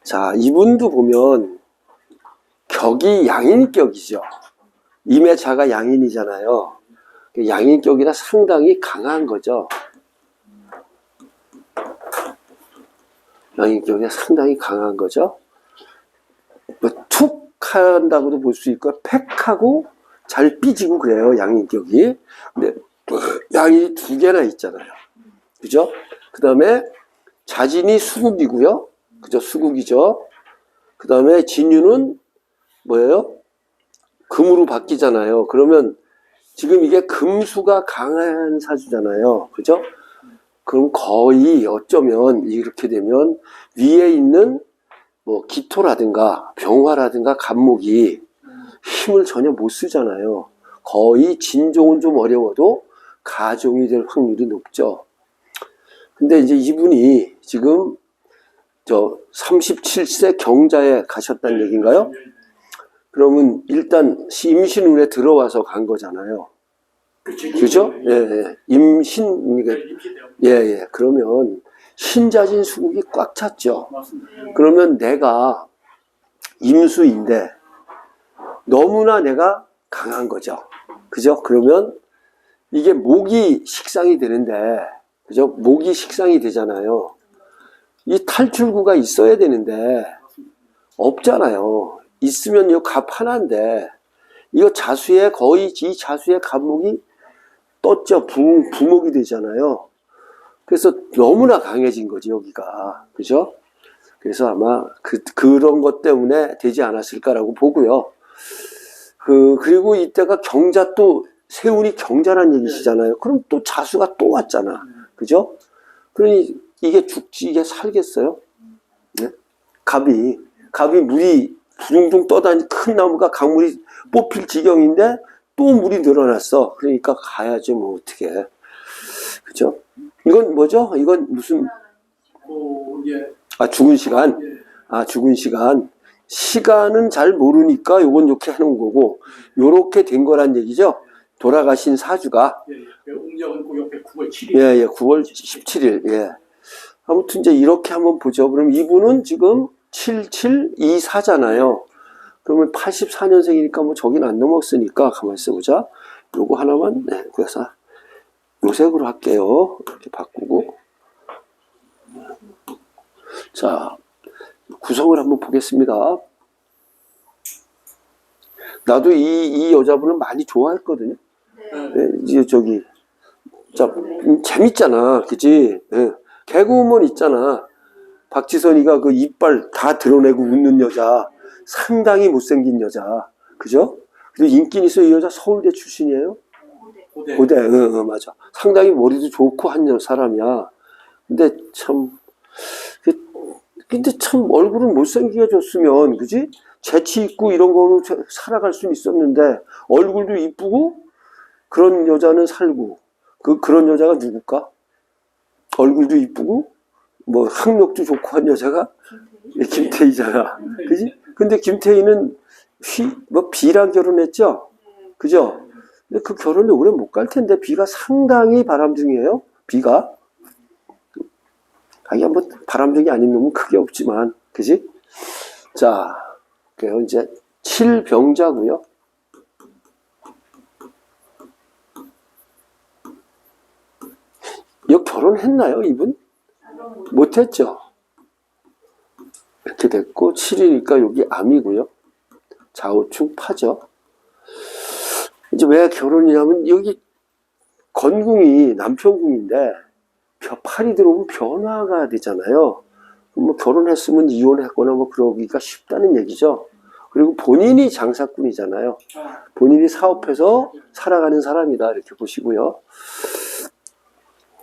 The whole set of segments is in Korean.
자, 이분도 보면 격이 양인격이죠. 임의자가 양인이잖아요. 양인격이라 상당히 강한 거죠. 양인격이 상당히 강한 거죠. 뭐 툭 한다고도 볼 수 있고 팩하고 잘 삐지고 그래요. 양인격이. 근데 양이 두 개나 있잖아요. 그죠? 그 다음에 자진이 수국이고요. 그죠? 수국이죠. 그 다음에 진유는 뭐예요? 금으로 바뀌잖아요. 그러면 지금 이게 금수가 강한 사주잖아요. 그죠? 그럼 거의 어쩌면 이렇게 되면 위에 있는 뭐 기토라든가 병화라든가 간목이 힘을 전혀 못 쓰잖아요. 거의 진종은 좀 어려워도 가종이 될 확률이 높죠. 근데 이제 이분이 지금 저 37세 경자에 가셨다는 얘기인가요? 그러면 일단 임신운에 들어와서 간 거잖아요. 그죠? 예, 예. 예, 예. 그러면 신자진 수국이 꽉 찼죠. 그러면 내가 임수인데 너무나 내가 강한 거죠. 그죠? 그러면 이게 목이 식상이 되는데, 그죠? 목이 식상이 되잖아요. 이 탈출구가 있어야 되는데 없잖아요. 있으면 이거 갑 하나인데 이거 자수에 거의 이 자수의 갑목이 떴죠. 부목이 되잖아요. 그래서 너무나 강해진 거지 여기가. 그죠? 그래서 아마 그런 것 때문에 되지 않았을까라고 보고요. 그리고 이때가 경자 또 세운이 경자란 얘기시잖아요. 그럼 또 자수가 또 왔잖아. 그죠? 그러니 이게 죽지 이게 살겠어요? 네? 갑이 물이 둥둥 떠다니는 큰 나무가 강물이 뽑힐 지경인데 또 물이 늘어났어. 그러니까 가야죠 뭐 어떻게. 그죠? 이건 뭐죠? 이건 무슨 죽은 시간. 죽은 시간. 시간은 잘 모르니까 요건 이렇게 하는 거고 요렇게 된 거란 얘기죠. 돌아가신 사주가 음력은 그 옆에 9월 7일. 예, 9월 17일. 예. 아무튼 이제 이렇게 한번 보죠. 그럼 이분은 지금 7724잖아요. 그러면 84년생이니까 뭐 저긴 안 넘었으니까 가만히 있어보자. 요거 하나만, 네, 그래서 요색으로 할게요. 이렇게 바꾸고. 자, 구성을 한번 보겠습니다. 나도 이 여자분을 많이 좋아했거든요. 네, 이제 저기, 자, 재밌잖아. 그치? 네. 개그우먼 있잖아. 박지선이가 그 이빨 다 드러내고 웃는 여자. 상당히 못생긴 여자. 그죠? 그리고 인기 있어. 이 여자 서울대 출신이에요? 고대. 맞아. 상당히 머리도 좋고 한 사람이야. 근데 참 얼굴은 못생기게 줬으면, 그지? 재치 있고 이런 거로 살아갈 수는 있었는데, 얼굴도 이쁘고, 그런 여자는 살고, 그런 여자가 누굴까? 얼굴도 이쁘고, 뭐, 학력도 좋고 한 여자가? 김태희잖아. 그지? 근데 김태희는 B랑 결혼했죠? 그죠? 근데 그 결혼이 오래 못 갈 텐데, B가 상당히 바람둥이에요? B가? 아니, 뭐, 바람둥이 아닌 놈은 크게 없지만, 그지? 자, 그래요. 이제, 7병자고요. 이거 결혼했나요, 이분? 못했죠? 이렇게 됐고, 7이니까 여기 암이고요. 좌우충 파죠. 이제 왜 결혼이냐면, 여기 건궁이 남편궁인데, 팔이 들어오면 변화가 되잖아요. 뭐 결혼했으면 이혼했거나 뭐 그러기가 쉽다는 얘기죠. 그리고 본인이 장사꾼이잖아요. 본인이 사업해서 살아가는 사람이다 이렇게 보시고요.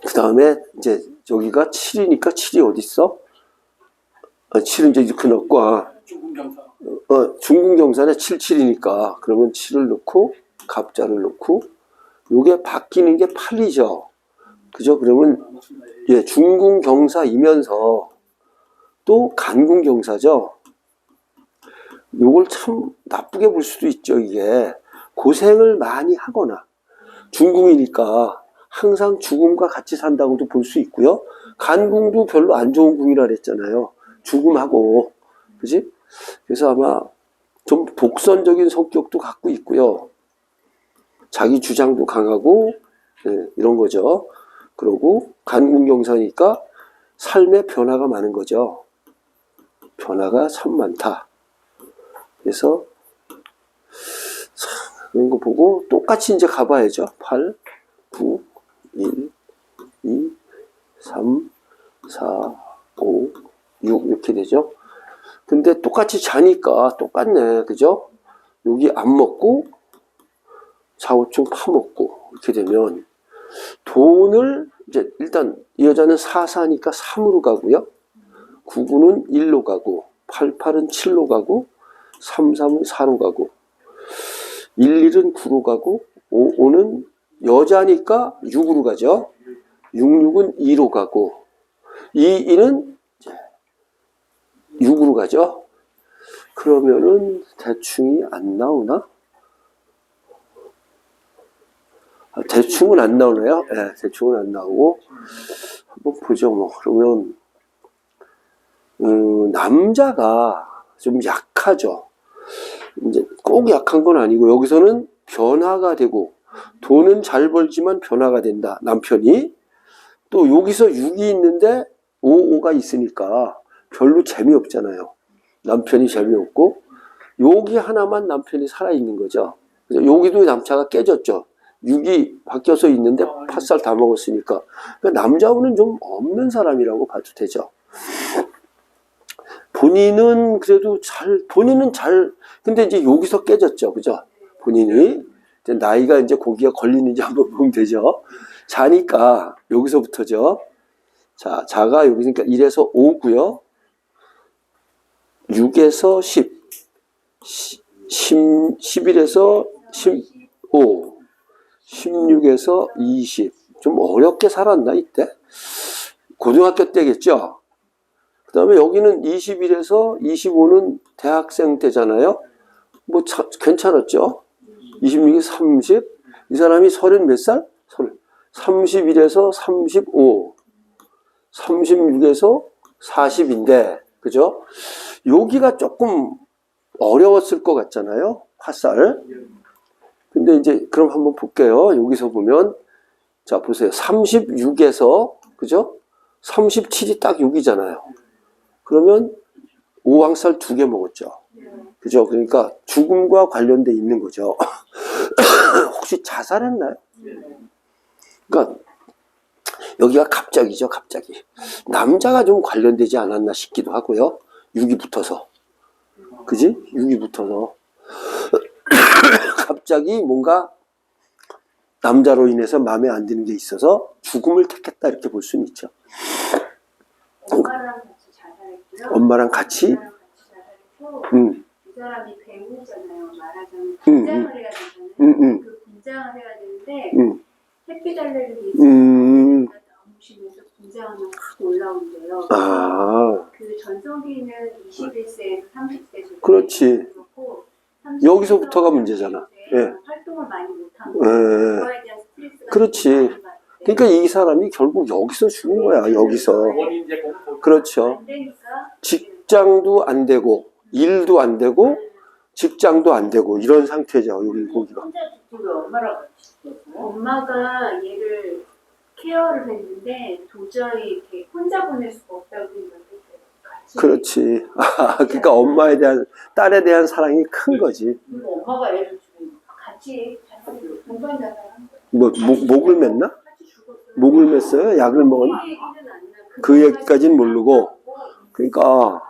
그 다음에 이제 여기가 7이니까 7이 어디 있어? 7은 이제 이렇게 넣고 중궁경산에 77이니까 그러면 7을 넣고 갑자를 넣고 요게 바뀌는 게 8이죠. 그죠? 그러면 예, 중궁경사이면서 또 간궁경사죠. 요걸 참 나쁘게 볼 수도 있죠. 이게 고생을 많이 하거나 중궁이니까 항상 죽음과 같이 산다고도 볼 수 있고요. 간궁도 별로 안 좋은 궁이라 그랬잖아요. 죽음하고. 그지? 그래서 아마 좀 독선적인 성격도 갖고 있고요. 자기 주장도 강하고, 네, 이런 거죠. 그리고 간궁경사니까 삶의 변화가 많은 거죠. 변화가 참 많다. 그래서 이런 거 보고 똑같이 이제 가봐야죠. 8, 9, 1, 2, 3, 4, 5, 6 이렇게 되죠. 근데 똑같이 자니까 똑같네. 그죠? 여기 안 먹고 좌우충 파먹고 이렇게 되면 돈을 이제 일단 이 여자는 4사니까 3으로 가고요. 99는 1로 가고 88은 7로 가고 33은 4로 가고 11은 9로 가고 55는 여자니까 6으로 가죠. 66은 2로 가고 22는 6으로 가죠. 그러면은 대충이 안 나오나? 대충은 안 나오네요. 네, 대충은 안 나오고 한번 보죠. 뭐 그러면 남자가 좀 약하죠. 이제 꼭 약한 건 아니고 여기서는 변화가 되고 돈은 잘 벌지만 변화가 된다. 남편이 또 여기서 6이 있는데 55가 있으니까 별로 재미없잖아요. 남편이 재미없고 여기 하나만 남편이 살아있는 거죠. 여기도 남자가 깨졌죠. 6이 바뀌어서 있는데 팥살 다 먹었으니까. 그러니까 남자분은 좀 없는 사람이라고 봐도 되죠. 본인은 그래도 근데 이제 여기서 깨졌죠. 그죠? 본인이. 이제 나이가 이제 고기가 걸리는지 한번 보면 되죠. 자니까 여기서부터죠. 자, 자가 여기니까 1에서 5고요. 6에서 10, 11에서 15, 16에서 20. 좀 어렵게 살았나 이때? 고등학교 때겠죠? 그 다음에 여기는 21에서 25는 대학생 때잖아요. 뭐 괜찮았죠? 26이 30. 이 사람이 30 몇 살? 31에서 35. 36에서 40인데, 그죠? 여기가 조금 어려웠을 것 같잖아요. 화살. 근데 이제 그럼 한번 볼게요. 여기서 보면 자 보세요. 36에서 그죠? 37이 딱 6이잖아요. 그러면 오왕살 2개 먹었죠. 그죠? 그러니까 죽음과 관련돼 있는 거죠. 혹시 자살했나요? 그러니까 여기가 갑자기죠. 갑자기. 남자가 좀 관련되지 않았나 싶기도 하고요. 6이 붙어서. 그지? 6이 붙어서. 갑자기 뭔가 남자로 인해서 마음에 안 드는 게 있어서 죽음을 택했다 이렇게 볼 수는 있죠. 엄마랑 같이 자살했고요. 엄마랑 같이? 자살했고, 이 사람이 배우잖아요. 말하자면 분장을 해야 되잖아요. 그 분장을 해야 되는데 햇빛 알레르기 너무 심해서 분장하면 확 올라온대요. 아, 그 전성기는 21세에서 30세 그렇지. 그렇고 여기서부터가 문제잖아. 예. 활동을 많이 못한 예. 거예요. 그거에 대한 스트레스가 그렇지. 많이 받을 때 그러니까 이 사람이 결국 여기서 죽은 거야. 여기서. 원인 제공. 그렇죠. 안 되니까 직장도 안 되고 일도 안 되고 직장도 안 되고 이런 상태죠. 여기 거기가. 혼자 집에 엄마랑 같이 있었어요? 엄마가 얘를 케어를 했는데 도저히 이렇게 혼자 보낼 수가 없다고 생각했어요. 같이. 그렇지. 아, 그러니까 엄마에 대한 딸에 대한 사랑이 큰 거지. 그리고 엄마가 얘를 지금 같이 동반 자살한 거예요. 뭐 목을 맸나? 같이 죽었어요. 목을 맸어요? 약을 먹었나? 그 얘기는 안 나. 그 얘기까지는 모르고. 그러니까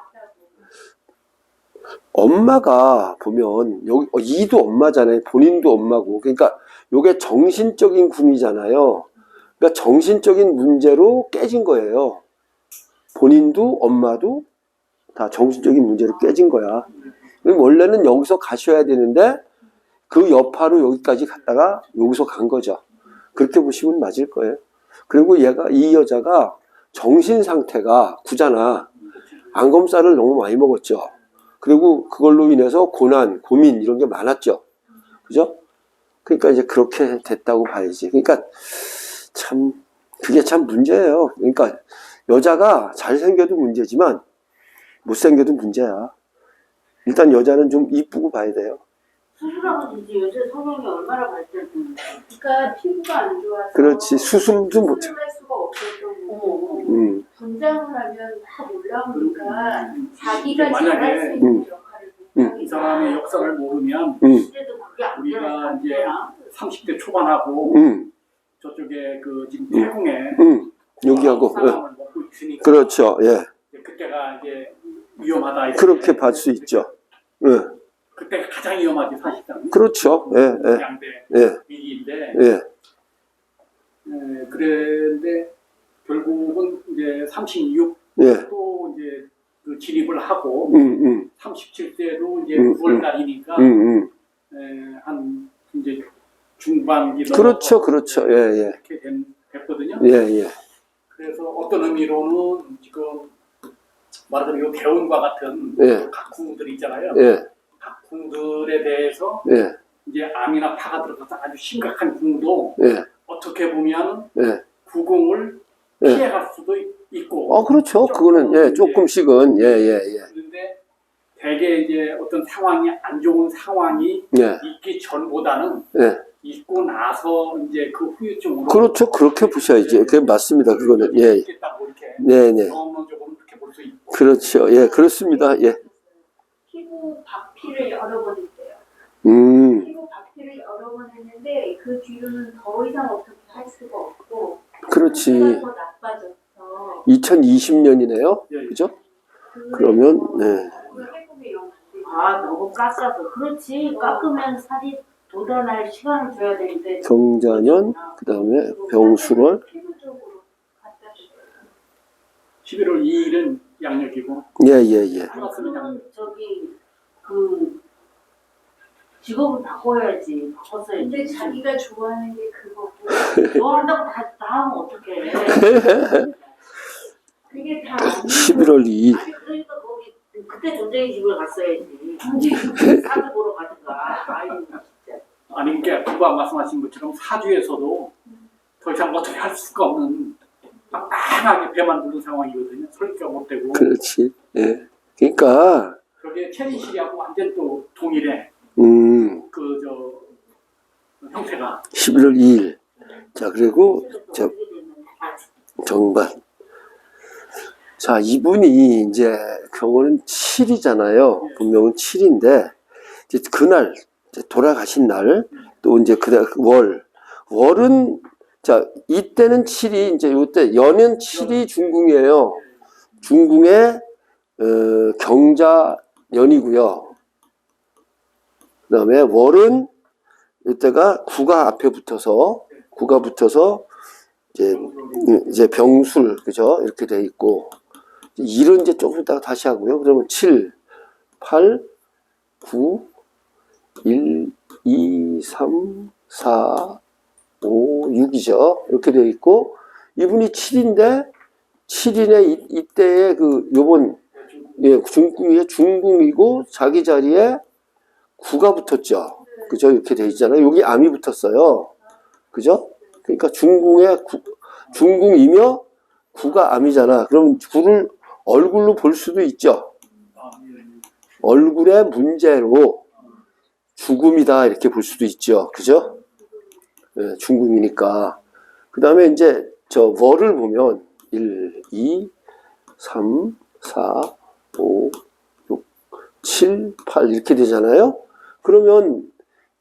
엄마가 보면 여기 이도 엄마잖아요. 본인도 엄마고. 그러니까 요게 정신적인 군이잖아요. 그러니까 정신적인 문제로 깨진 거예요. 본인도 엄마도 다 정신적인 문제로 깨진 거야. 원래는 여기서 가셔야 되는데 그 여파로 여기까지 갔다가 여기서 간 거죠. 그렇게 보시면 맞을 거예요. 그리고 이 여자가 정신 상태가 구잖아. 안검살을 너무 많이 먹었죠. 그리고 그걸로 인해서 고난, 고민 이런 게 많았죠. 그죠? 그러니까 이제 그렇게 됐다고 봐야지. 그러니까 참 그게 참 문제예요. 그러니까 여자가 잘생겨도 문제지만 못생겨도 문제야. 일단 여자는 좀 이쁘고 봐야 돼요. 수술하고 이제 요새 성형이 얼마나 발전했는데. 그러니까 피부가 안 좋아서 그렇지. 수술도 못 해. 수술을 할 수가 없었던 거고 분장을 하면 다 올라오니까 자기가 만약에 잘할 수 있는 역할을 이 사람의 역사를 모르면 그때도 그게 안 우리가 되는 이제 상태야. 30대 초반하고 저쪽에 그 지금 태국에 여기하고. 사람을 먹고 있으니까 그렇죠. 예. 그때가 이제 위험하다. 이렇게 그렇게 볼 수 있죠. 예. 그때가 가장 위험하지 사실상. 그렇죠. 예, 예, 양대 예, 위기인데 예. 그런데 결국은 이제 36 예. 또 이제 그 진입을 하고 37세도 이제 음, 9월 달이니까 한 이제 중반기 그렇죠. 그렇죠. 예, 예. 이렇게 됐거든요. 예, 예. 그래서 어떤 의미로는 지금 말하자면 이 대운과 같은 예. 각궁들 있잖아요. 예. 각궁들에 대해서 예. 이제 암이나 파가 들어가서 아주 심각한 궁도 예. 어떻게 보면 예. 구궁을 예. 피해갈 수도 있고. 그렇죠. 그거는, 예, 조금씩은, 예, 예, 예. 그런데 대개 이제 어떤 상황이 안 좋은 상황이 예. 있기 전보다는 예. 있고 나서 이제 그 후유증으로. 그렇죠. 그렇게 보셔야지. 그게 맞습니다. 그거는, 예. 있겠다고 이렇게 네, 네. 경험론적으로 그렇게 볼 수 있고. 그렇죠. 예, 그렇습니다. 예. 피부 박피를 여러 번 했대요. 피부 박피를 여러 번 했는데 그 뒤로는 더 이상 어떻게 할 수가 없고 그렇지. 상태가 더 나빠졌어. 2020년이네요. 예, 예. 그죠? 그러면, 네. 회복이 이런 아, 너무 깎아서. 그렇지. 깎으면 살이 돋아날 시간을 줘야 되는데. 경자년, 그 다음에 병수월. 피부 쪽으로 갖다 주세요. 11월 2일은 양력이고. 예, 예, 예. 아니, 그러면 저기, 직업을 바꿔야지. 바꿨어야지. 근데 자기가 좋아하는 게 그거고 좋아한다고 다 하면 어떡해. 그게 다 11월 2일. 아니, 그러니까 거기, 그때 전쟁의 집을 갔어야지. 사주 보러 가든가. 아유, 진짜. 아니, 그러니까 부가 말씀하신 것처럼 사주에서도 더 이상 어떻게 할 수가 없는 빵빵하게 배만 누른 상황이거든요. 설계가 못 되고. 그렇지. 예. 그러니까, 그게 체리실하고 완전 또 동일해. 형태가. 11월 2일. 자, 그리고, 저, 정반. 자, 이분이 이제 경우는 7이잖아요. 분명은 7인데, 이제 그날, 이제 돌아가신 날, 또 이제 그날 월은, 자, 이때는 7이, 이제 요때, 연은 7이 중궁이에요. 중궁의, 경자연이고요. 그 다음에 월은, 이때가 구가 앞에 붙어서, 이제 병술, 그죠? 이렇게 돼 있고, 일은 이제 조금 이따가 다시 하고요. 그러면 7, 8, 9, 1, 2, 3, 4, 5, 6이죠. 이렇게 돼 있고, 이분이 7인데, 7인의 이때의 요번, 예, 중궁이고, 자기 자리에 구가 붙었죠. 그죠? 이렇게 돼 있잖아요. 여기 암이 붙었어요. 그죠? 그러니까 중궁이며 구가 암이잖아. 그럼 구를 얼굴로 볼 수도 있죠. 얼굴의 문제로 죽음이다 이렇게 볼 수도 있죠. 그죠? 네, 중궁이니까. 그 다음에 이제 저 월을 보면 1, 2, 3, 4, 5, 6, 7, 8 이렇게 되잖아요. 그러면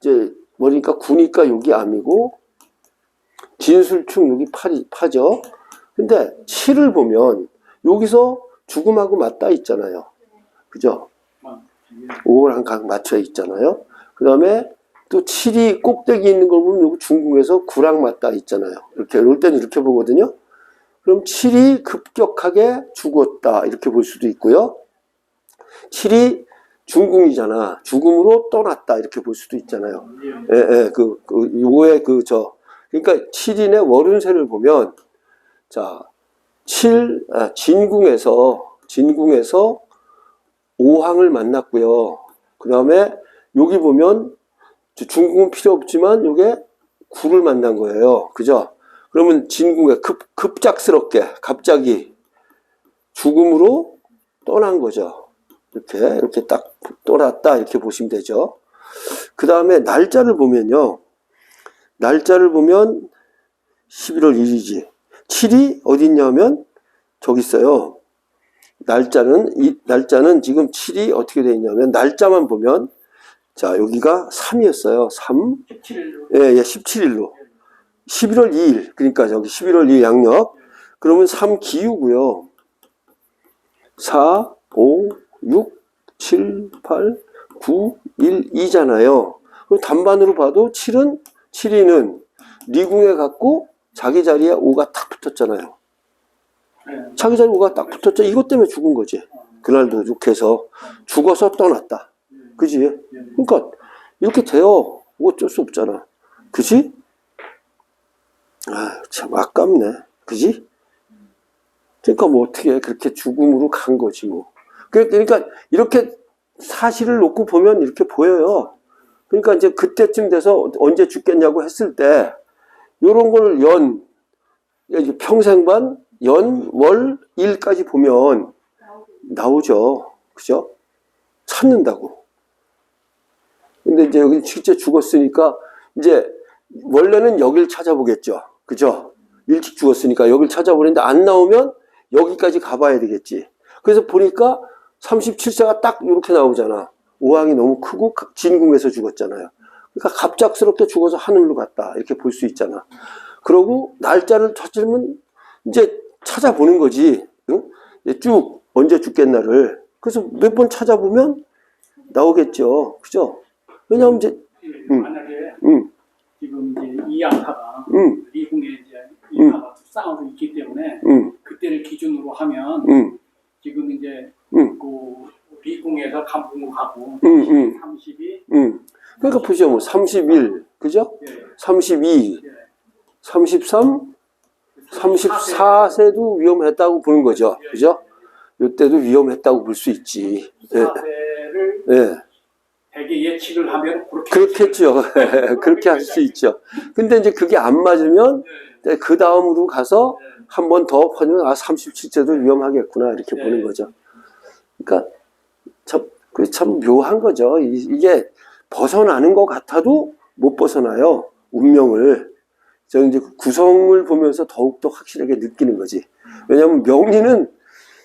이제 뭐니까 구니까 여기 암이고 진술충 여기 파죠. 근데 7을 보면 여기서 죽음하고 맞닿아 있잖아요. 그죠? 5랑 각 맞춰 있잖아요. 그 다음에 또 7이 꼭대기 있는 걸 보면 여기 중궁에서 9랑 맞닿아 있잖아요. 이렇게, 이럴 때는 이렇게 보거든요. 그럼 7이 급격하게 죽었다. 이렇게 볼 수도 있고요. 7이 중궁이잖아. 죽음으로 떠났다. 이렇게 볼 수도 있잖아요. 예, 예, 요거의 그러니까 7인의 월운세를 보면, 자, 진궁에서 5항을 만났고요. 그 다음에 여기 보면 중궁은 필요 없지만 요게 9를 만난 거예요. 그죠? 그러면 진궁에 급작스럽게 갑자기 죽음으로 떠난 거죠. 이렇게 딱 떠났다 이렇게 보시면 되죠. 그 다음에 날짜를 보면요. 날짜를 보면 11월 1일이지. 7이 어디 있냐면 저기 있어요. 날짜는 지금 7이 어떻게 되어 있냐면 날짜만 보면 자 여기가 3이었어요. 3. 17일로. 예, 17일로. 11월 2일. 그러니까 저기 11월 2일 양력. 그러면 3기우고요. 4, 5, 6, 7, 8, 9, 1, 2잖아요. 그럼 단반으로 봐도 7이는 리궁에 갖고 자기 자리에 5가 탁 붙었잖아요. 네. 자기 자리에 5가 딱 붙었죠. 이것 때문에 죽은 거지. 그날도 욕해서 죽어서 떠났다. 그지? 그러니까 이렇게 돼요. 어쩔 수 없잖아. 그지? 아, 참 아깝네. 그지? 그러니까 뭐 어떻게 그렇게 죽음으로 간 거지 뭐. 그러니까 이렇게 사실을 놓고 보면 이렇게 보여요. 그러니까 이제 그때쯤 돼서 언제 죽겠냐고 했을 때 요런 걸 평생반 연, 월, 일까지 보면 나오죠. 그죠? 찾는다고. 근데 이제 여기 실제 죽었으니까 이제 원래는 여길 찾아보겠죠. 그죠? 일찍 죽었으니까 여길 찾아보는데 안 나오면 여기까지 가봐야 되겠지. 그래서 보니까 37세가 딱 이렇게 나오잖아. 오항이 너무 크고 진궁에서 죽었잖아요. 그러니까 갑작스럽게 죽어서 하늘로 갔다. 이렇게 볼 수 있잖아. 그러고 날짜를 찾으면 이제 찾아보는 거지. 응? 쭉 언제 죽겠나를. 그래서 몇 번 찾아보면 나오겠죠. 그죠? 왜냐하면 이제 만약에 지금 이제 이 양파가 리궁에 이제 양파가 특성으로 있기 때문에 그때를 기준으로 하면 지금 이제 그 리궁에서 감궁으로 가고 30이 그러니까 보시죠. 뭐 31, 그죠? 예. 32, 예. 33, 34세도 위험했다고 보는 거죠. 그죠? 이때도 위험했다고 볼 수 있지. 예. 4세를 예. 대개 예측을 하면 그렇겠죠. 그렇게 할 수 있죠. 근데 이제 그게 안 맞으면 그 다음으로 가서 한 번 더 퍼지면 37세도 위험하겠구나 이렇게 보는 거죠. 그러니까 참 묘한 거죠. 이게 벗어나는 것 같아도 못 벗어나요. 운명을. 저는 이제 구성을 보면서 더욱더 확실하게 느끼는 거지. 왜냐하면 명리는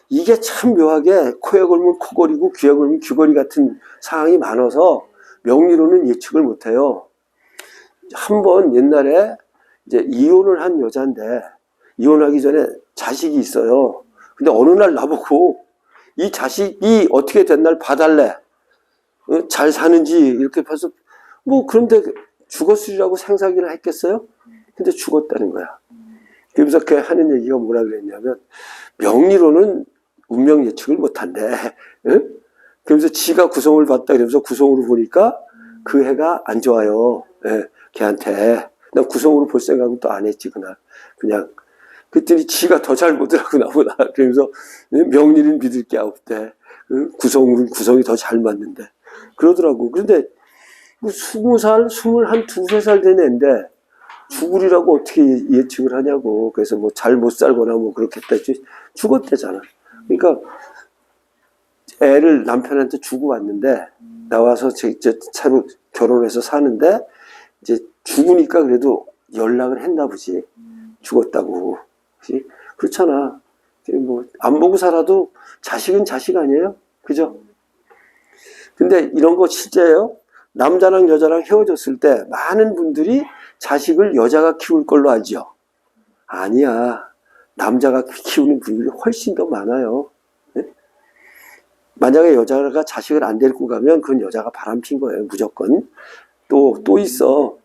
이게 참 묘하게 코에 걸면 코걸이고 귀에 걸면 귀걸이 같은 상황이 많아서 명리로는 예측을 못해요. 한번 옛날에 이제 이혼을 한 여자인데 이혼하기 전에 자식이 있어요. 근데 어느 날 나보고 이 자식이 어떻게 된 날 봐달래. 잘 사는지 이렇게 봐서 뭐 그런데 죽었으리라고 생각이나 했겠어요? 근데 죽었다는 거야. 그러면서 그 하는 얘기가 뭐라 그랬냐면 명리로는 운명 예측을 못한대. 응? 그러면서 지가 구성을 봤다 그러면서 구성으로 보니까 그 해가 안 좋아요. 예, 걔한테. 난 구성으로 볼 생각은 또 안 했지 그날. 그냥 그랬더니 지가 더 잘 보더라고 나보다. 그러면서 명리는 믿을 게 없대. 구성이 더 잘 맞는데. 그러더라고. 그런데 뭐 20살, 21, 23살 된 애인데 죽으리라고 어떻게 예측을 하냐고. 그래서 뭐 잘 못 살거나 뭐 그렇겠다. 죽었대잖아. 그러니까 애를 남편한테 주고 왔는데 나와서 제 차로 결혼해서 사는데 이제 죽으니까 그래도 연락을 했나 보지. 죽었다고. 그치? 그렇잖아. 뭐 안 보고 살아도 자식은 자식 아니에요? 그죠? 근데 이런 거 실제예요. 남자랑 여자랑 헤어졌을 때 많은 분들이 자식을 여자가 키울 걸로 알죠. 아니야. 남자가 키우는 분들이 훨씬 더 많아요. 네? 만약에 여자가 자식을 안 데리고 가면 그건 여자가 바람핀 거예요. 무조건. 또 있어.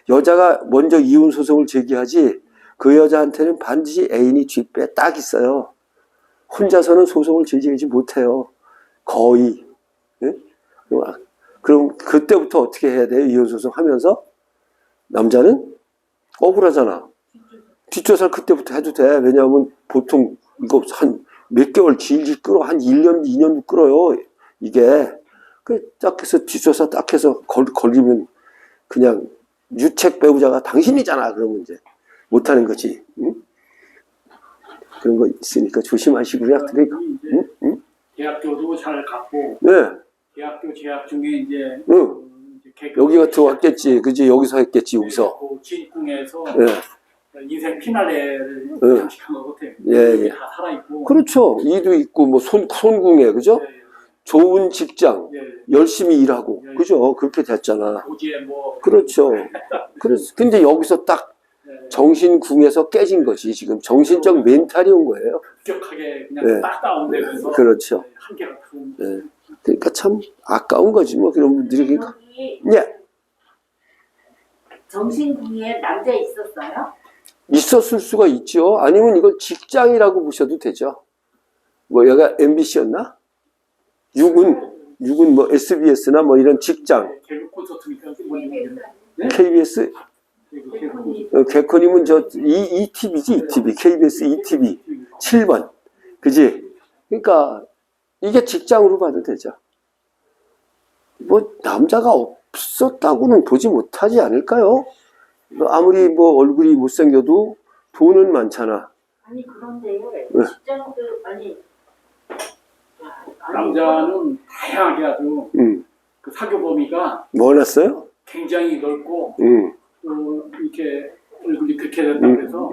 여자가 먼저 이혼 소송을 제기하지 그 여자한테는 반드시 애인이 뒷배 딱 있어요. 혼자서는 소송을 제기하지 못해요. 거의. 네? 그럼 그때부터 어떻게 해야 돼요? 이혼 소송 하면서? 남자는 억울하잖아. 뒷조사를 그때부터 해도 돼. 왜냐하면 보통 이거 한 몇 개월 길게 끌어. 한 1년, 2년도 끌어요. 이게. 딱 해서 뒷조사 딱 해서 걸리면 그냥 유책 배우자가 당신이잖아. 그러면 이제 못하는 거지. 응? 그런 거 있으니까 조심하시고요. 그러니까. 이제 응? 응? 대학교도 잘 갔고 네. 대학교 재학 중에 이제 응. 이제 개교 여기가 들어왔겠지. 그지? 여기서 했겠지, 여기서. 그 진궁에서 예. 인생 피날레를 네. 장식한 것 같아요. 예. 다 살아있고. 그렇죠. 이도 있고, 뭐, 손궁에, 그죠? 예, 좋은 직장, 예, 예. 열심히 일하고, 예. 그죠? 그렇게 됐잖아. 고지에 뭐. 그렇죠. 그래서, 근데 여기서 딱 예, 정신궁에서 깨진 거지. 지금 정신적 멘탈이 온 거예요. 급격하게 그냥 예. 딱 다운되면서. 그렇죠. 한계가 큰. 예. 그러니까 참 아까운 거지, 뭐, 그런 분들이. 여기 예. 정신궁에 남자 있었어요? 있었을 수가 있죠. 아니면 이걸 직장이라고 보셔도 되죠. 뭐, 얘가 MBC였나? 육은 뭐, SBS나 뭐, 이런 직장. 개그 콘서트니까. KBS? 개그 개콘이면 ETV지, ETV. KBS ETV. 7번. 그지? 그러니까, 이게 직장으로 봐도 되죠. 뭐, 남자가 없었다고는 보지 못하지 않을까요? 아무리 뭐, 얼굴이 못생겨도 돈은 많잖아. 아니 그런데 네. 직장도 아니 남자는 다양하게 아주 그 사교 범위가 뭐 났어요? 굉장히 넓고 이렇게 얼굴이 그렇게 된다 그래서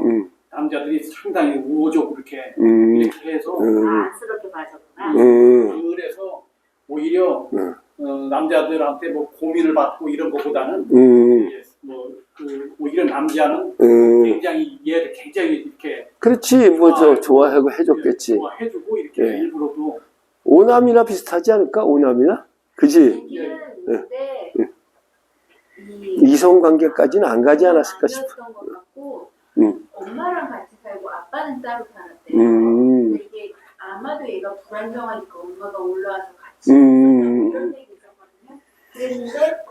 남자들이 상당히 우호적으로 이렇게 해서 안쓰럽게 봐줬구나. 그래서 오히려 남자들한테 뭐 고민을 받고 이런 것보다는 오히려 남자는 굉장히 얘를 굉장히 이렇게 그렇지, 뭐, 좋아하고 해줬겠지. 좋아해주고 이렇게 예. 일부러도 오남이나 비슷하지 않을까? 오남이나? 그지? 얘기는 근데 이성관계까지는 안 가지 않았을까 싶어. 아니었던 것 같고 음. 엄마랑 같이 살고 아빠는 따로 살았대요. 근데 이게 아마도 얘가 불안정하니까 엄마가 올라와서 같이 이런 얘기 있었거든요. 그랬는데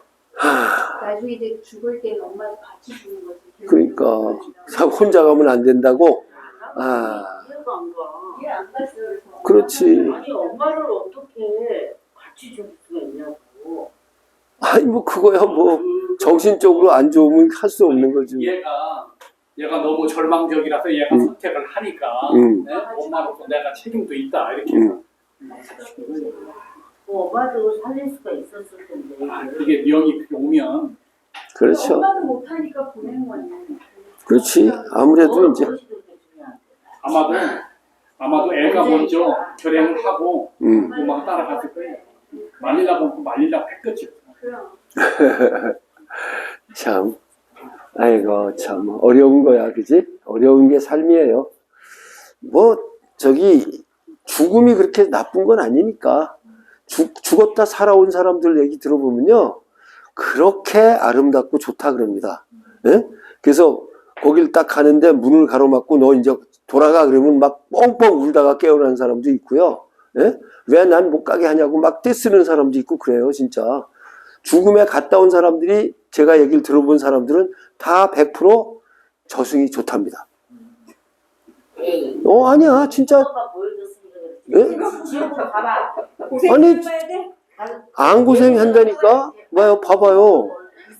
나중에 이제 죽을 때는 엄마도 같이 죽는 거지. 그러니까 혼자 가면 안 된다고. 이해가 안 가. 이해 안 갔어요. 그래서 그렇지. 아니 엄마를 어떻게 같이 줄 수가 있냐고. 아니 뭐 그거야 뭐 정신적으로 안 좋으면 할 수 없는 거지. 얘가 너무 절망적이라서 얘가 선택을 하니까 네? 엄마로서 내가 책임도 있다 이렇게 해서 뭐 엄마도 살릴 수가 있었을 텐데. 이게 명이 오면 그렇죠. 엄마도 못하니까 보낸 거냐. 그렇지. 아무래도 이제 아마도 애가 먼저 결행을 하고 엄마가 따라갔을 거예요. 말리려고 했겠지. 참, 아이고 참 어려운 거야, 그지? 어려운 게 삶이에요. 뭐 죽음이 그렇게 나쁜 건 아니니까. 죽었다 살아온 사람들 얘기 들어보면요, 그렇게 아름답고 좋다 그럽니다. 예? 그래서 거길 딱 가는데 문을 가로막고 너 이제 돌아가 그러면 막 뻥뻥 울다가 깨어난 사람도 있고요. 예? 왜 난 못 가게 하냐고 막 떼쓰는 사람도 있고 그래요, 진짜. 죽음에 갔다 온 사람들이, 제가 얘기를 들어본 사람들은 다 100% 저승이 좋답니다. 아니야, 진짜. 예? 아니, 안 고생한다니까? 봐봐요.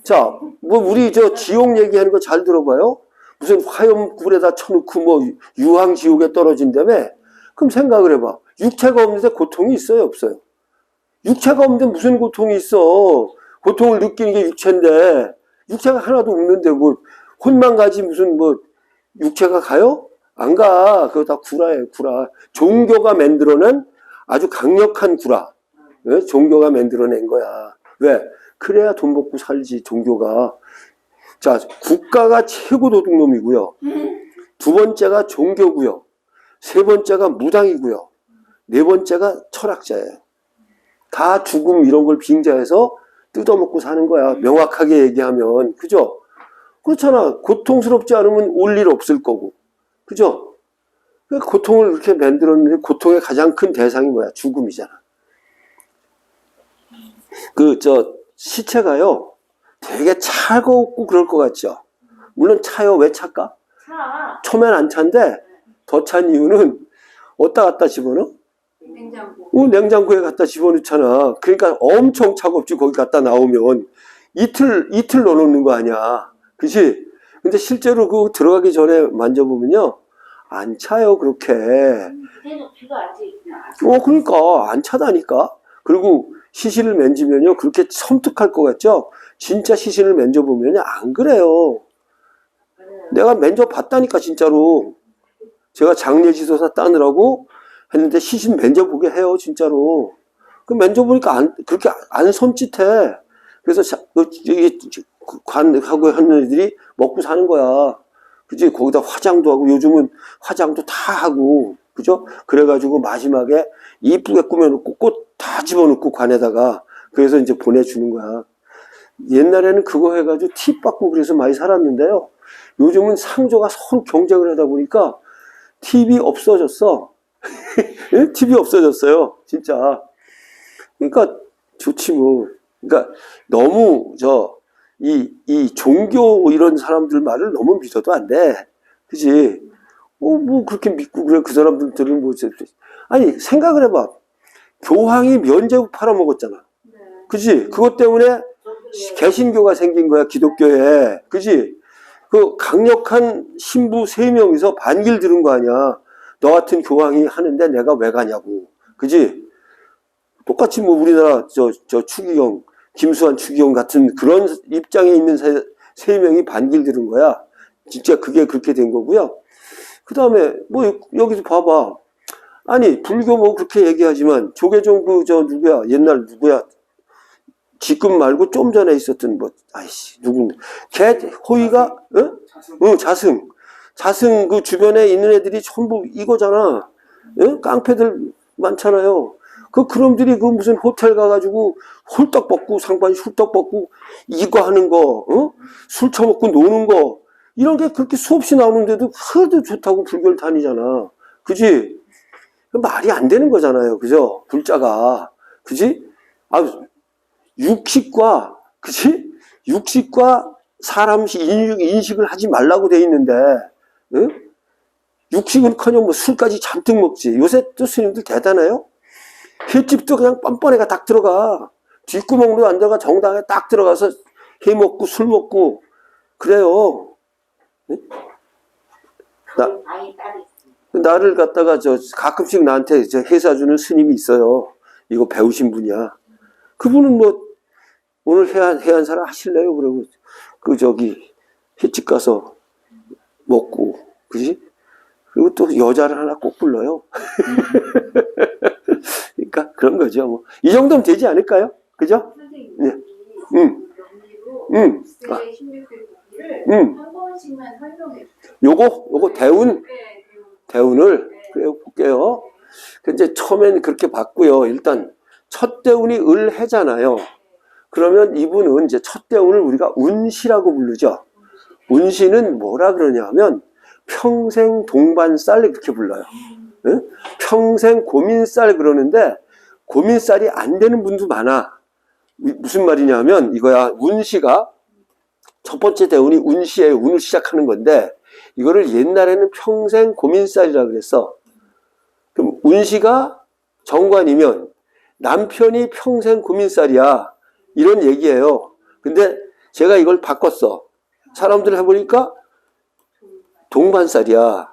자, 뭐, 우리 지옥 얘기하는 거 잘 들어봐요. 무슨 화염불에다 쳐놓고 뭐, 유황지옥에 떨어진다며? 그럼 생각을 해봐. 육체가 없는데 고통이 있어요, 없어요? 육체가 없는데 무슨 고통이 있어? 고통을 느끼는 게 육체인데, 육체가 하나도 없는데, 뭐, 혼만 가지 무슨 뭐, 육체가 가요? 안 가. 그거 다 구라예요, 구라. 종교가 만들어낸 아주 강력한 구라. 네? 종교가 만들어낸 거야. 왜? 그래야 돈 벌고 살지, 종교가. 자, 국가가 최고 도둑놈이고요. 두 번째가 종교고요. 세 번째가 무당이고요. 네 번째가 철학자예요. 다 죽음 이런 걸 빙자해서 뜯어먹고 사는 거야. 명확하게 얘기하면. 그죠? 그렇잖아. 고통스럽지 않으면 올 일 없을 거고. 그죠? 고통을 이렇게 만들었는데 고통의 가장 큰 대상이 뭐야? 죽음이잖아. 시체가요, 되게 차갑고 그럴 것 같죠? 물론 차요. 왜 찰까? 처음엔 안 찬데, 더 찬 이유는 어디다 갖다 집어넣어? 냉장고에 갖다 집어넣잖아. 그러니까 엄청 차갑지, 거기 갖다 나오면. 이틀 넣어놓는 거 아니야. 그치? 근데 실제로 그거 들어가기 전에 만져보면요, 안 차요, 그렇게. 그때도 비가 안 돼. 그러니까, 안 차다니까. 그리고 시신을 만지면요, 그렇게 섬뜩할 것 같죠? 진짜 시신을 만져보면 안 그래요. 내가 만져봤다니까, 진짜로. 제가 장례지도사 따느라고 했는데 시신 만져보게 해요, 진짜로. 그 만져보니까 그렇게 안 섬찟해. 그래서 여기 관하고 하는 애들이 먹고 사는 거야. 그지? 거기다 화장도 하고, 요즘은 화장도 다 하고, 그죠? 그래가지고 마지막에 이쁘게 꾸며놓고 꽃 다 집어넣고 관에다가, 그래서 이제 보내주는 거야. 옛날에는 그거 해가지고 팁 받고 그래서 많이 살았는데요. 요즘은 상조가 서로 경쟁을 하다 보니까 팁이 없어졌어. 팁이 없어졌어요. 진짜. 그러니까 좋지 뭐. 그러니까 너무 이 종교 이런 사람들 말을 너무 믿어도 안 돼. 그지? 뭐 그렇게 믿고 그래. 그 사람들은 뭐. 아니, 생각을 해봐. 교황이 면제국 팔아먹었잖아. 그지? 그것 때문에 개신교가 생긴 거야, 기독교에. 그지? 그 강력한 신부 3명이서 반길 들은 거 아니야. 너 같은 교황이 하는데 내가 왜 가냐고. 그지? 똑같이 뭐 우리나라 추기경, 김수환 추기경 같은 그런 입장에 있는 3명이 반길 들은 거야. 진짜 그게 그렇게 된 거고요. 그 다음에 뭐 여기서 봐봐. 아니, 불교 뭐 그렇게 얘기하지만 조계종 누구야? 옛날 누구야? 지금 말고 좀 전에 있었던 누군데? 걔 호의가 자승. 자승 그 주변에 있는 애들이 전부 이거잖아. 깡패들 많잖아요. 그놈들이 그 무슨 호텔 가가지고 홀떡 벗고 상반이 훌떡 벗고 이거 하는 거, 술 처먹고 노는 거 이런 게 그렇게 수없이 나오는데도 하도 좋다고 불교를 다니잖아. 그지? 말이 안 되는 거잖아요. 그죠? 불자가. 그지? 육식과, 그지? 육식과 사람 인식을 하지 말라고 돼 있는데, 육식은 커녕 뭐 술까지 잔뜩 먹지. 요새 또 스님들 대단해요. 횟집도 그냥 뻔뻔해가 딱 들어가. 뒷구멍도 안 들어가. 정당에 딱 들어가서 회 먹고 술 먹고, 그래요. 나를 갖다가 가끔씩 나한테 회사 주는 스님이 있어요. 이거 배우신 분이야. 그분은 뭐 오늘 해안사랑 하실래요? 그러고 횟집 가서 먹고, 그지? 그리고 또 여자를 하나 꼭 불러요. 그러니까 그런 거죠. 뭐 이 정도면 되지 않을까요? 그죠? 선생님, 네. 명리로 16세 국기를 한 번씩만 설명해 주세요. 요거 대운. 네. 대운을 그래 볼게요. 이제 처음엔 그렇게 봤고요. 일단 첫 대운이 을해잖아요. 그러면 이분은 이제 첫 대운을 우리가 운시라고 부르죠. 운시는 뭐라 그러냐면 평생 동반쌀 이렇게 불러요. 응? 평생 고민쌀 그러는데 고민쌀이 안 되는 분도 많아. 무슨 말이냐면 이거야. 운시가 첫 번째 대운이 운시예요. 운을 시작하는 건데 이거를 옛날에는 평생 고민쌀이라 그랬어. 그럼 운시가 정관이면 남편이 평생 고민쌀이야. 이런 얘기예요. 근데 제가 이걸 바꿨어. 사람들 해보니까 동반쌀이야.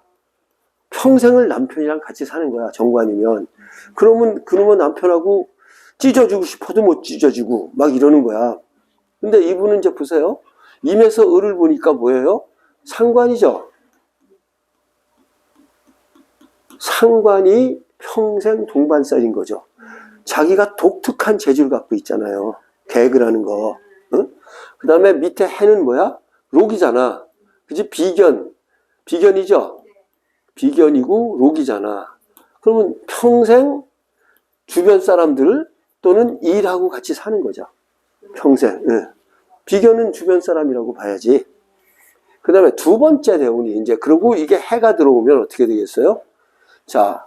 평생을 남편이랑 같이 사는 거야. 정관이면. 그러면 그놈의 남편하고 찢어주고 싶어도 못 찢어지고 막 이러는 거야. 근데 이분은 이제 보세요. 임에서 을을 보니까 뭐예요? 상관이죠. 상관이 평생 동반쌀인 거죠. 자기가 독특한 재주를 갖고 있잖아요. 계획을 하는 거. 응? 그 다음에 밑에 해는 뭐야? 록이잖아. 그치? 비견이죠? 비견이고 록이잖아. 그러면 평생 주변 사람들 또는 일하고 같이 사는 거죠. 평생. 네. 비견은 주변 사람이라고 봐야지. 그 다음에 두 번째 대운이 이제 그리고 이게 해가 들어오면 어떻게 되겠어요? 자,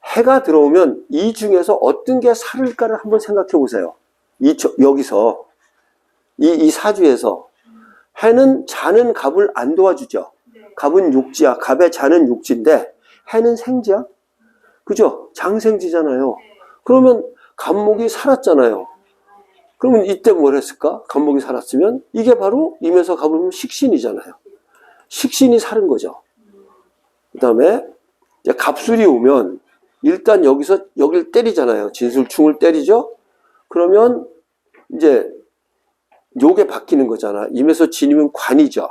해가 들어오면 이 중에서 어떤 게 살을까를 한번 생각해 보세요. 여기서 이 사주에서 해는 자는 갑을 안 도와주죠. 갑은 육지야. 갑의 자는 육지인데 해는 생지야. 그죠? 장생지잖아요. 그러면 갑목이 살았잖아요. 그러면 이때 뭘 했을까? 갑목이 살았으면 이게 바로 임에서 갑을 보면 식신이잖아요. 식신이 살은 거죠. 그 다음에 이제 갑술이 오면 일단 여기를 때리잖아요. 진술충을 때리죠. 그러면 이제 요게 바뀌는 거잖아. 임에서 진이면 관이죠.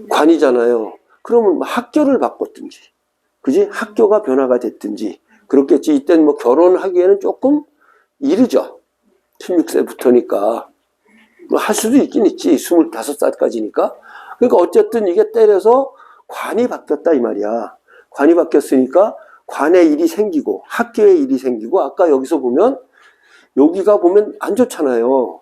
관이잖아요. 그러면 학교를 바꿨든지, 그지? 학교가 변화가 됐든지 그렇겠지. 이때는 뭐 결혼하기에는 조금 이르죠. 16세부터니까. 뭐 할 수도 있긴 있지. 25살까지니까. 그러니까 어쨌든 이게 때려서 관이 바뀌었다 이 말이야. 관이 바뀌었으니까 관의 일이 생기고 학교의 일이 생기고 아까 여기서 보면 여기가 보면 안 좋잖아요.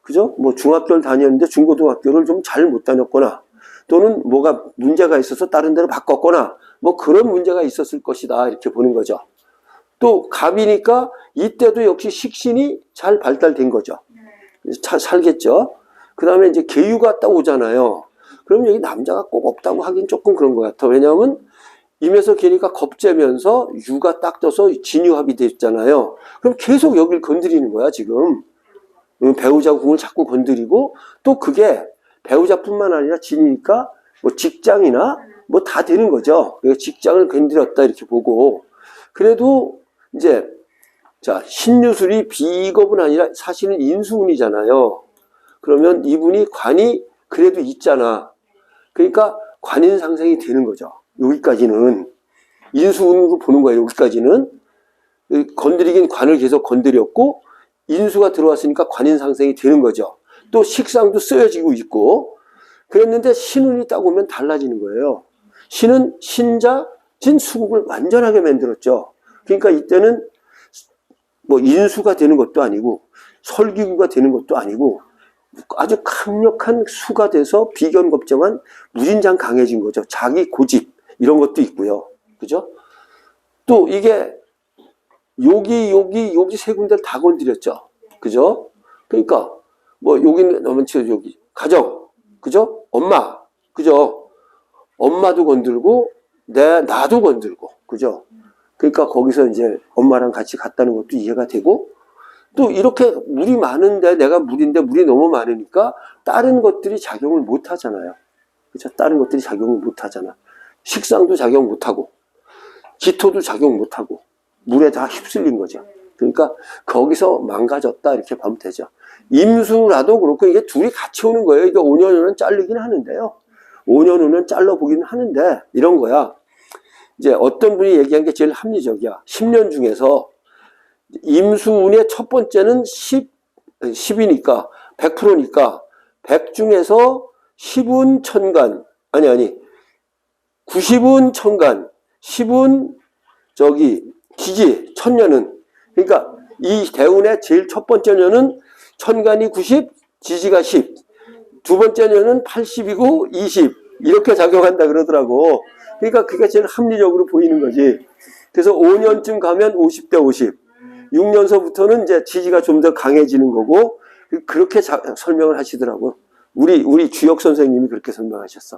그죠? 뭐 중학교를 다녔는데 중고등학교를 좀 잘 못 다녔거나 또는 뭐가 문제가 있어서 다른 데로 바꿨거나 뭐 그런 문제가 있었을 것이다 이렇게 보는 거죠. 또 갑이니까 이때도 역시 식신이 잘 발달된 거죠. 잘 살겠죠. 그 다음에 이제 계유가 딱 오잖아요. 그럼 여기 남자가 꼭 없다고 하긴 조금 그런 것 같아. 왜냐하면 임에서 계니까 겁재면서 유가 딱 떠서 진유합이 됐잖아요. 그럼 계속 여길 건드리는 거야 지금. 배우자 궁을 자꾸 건드리고 또 그게 배우자뿐만 아니라 진이니까 뭐 직장이나 뭐 다 되는 거죠. 그러니까 직장을 건드렸다 이렇게 보고 그래도 이제 자 신유술이 비겁은 아니라 사실은 인수운이잖아요. 그러면 이분이 관이 그래도 있잖아. 그러니까 관인 상생이 되는 거죠. 여기까지는 인수운으로 보는 거예요. 여기까지는 건드리긴 관을 계속 건드렸고 인수가 들어왔으니까 관인 상생이 되는 거죠. 또 식상도 쓰여지고 있고 그랬는데 신운이 딱 오면 달라지는 거예요. 신은 신자 진수국을 완전하게 만들었죠. 그러니까 이때는 뭐 인수가 되는 것도 아니고 설기구가 되는 것도 아니고 아주 강력한 수가 돼서 비견겁정한 무진장 강해진 거죠. 자기 고집 이런 것도 있고요. 그죠? 또 이게 여기 세 군데를 다 건드렸죠. 그죠? 그러니까 뭐 여기는 너무 여기 가정, 그죠? 엄마, 그죠? 엄마도 건들고 나도 건들고, 그죠? 그러니까 거기서 이제 엄마랑 같이 갔다는 것도 이해가 되고 또 이렇게 물이 많은데 내가 물인데 물이 너무 많으니까 다른 것들이 작용을 못 하잖아요. 그죠? 다른 것들이 작용을 못 하잖아. 식상도 작용 못 하고 기토도 작용 못 하고 물에 다 휩쓸린 거죠. 그러니까 거기서 망가졌다 이렇게 보면 되죠. 임수라도 그렇고 이게 둘이 같이 오는 거예요. 이게 5년 후는 잘리긴 하는데요. 5년 후는 잘라보긴 하는데 이런 거야. 이제 어떤 분이 얘기한 게 제일 합리적이야. 10년 중에서 임수운의 첫 번째는 10이니까 100%니까 100 중에서 10운 천간 90운 천간 10운 기지 천년은 그러니까 이 대운의 제일 첫 번째 년은 천간이 90 지지가 10 두 번째 년은 80이고 20 이렇게 작용한다 그러더라고. 그러니까 그게 제일 합리적으로 보이는 거지. 그래서 5년쯤 가면 50대 50 6년서부터는 이제 지지가 좀 더 강해지는 거고 그렇게 설명을 하시더라고요. 우리 주역 선생님이 그렇게 설명하셨어.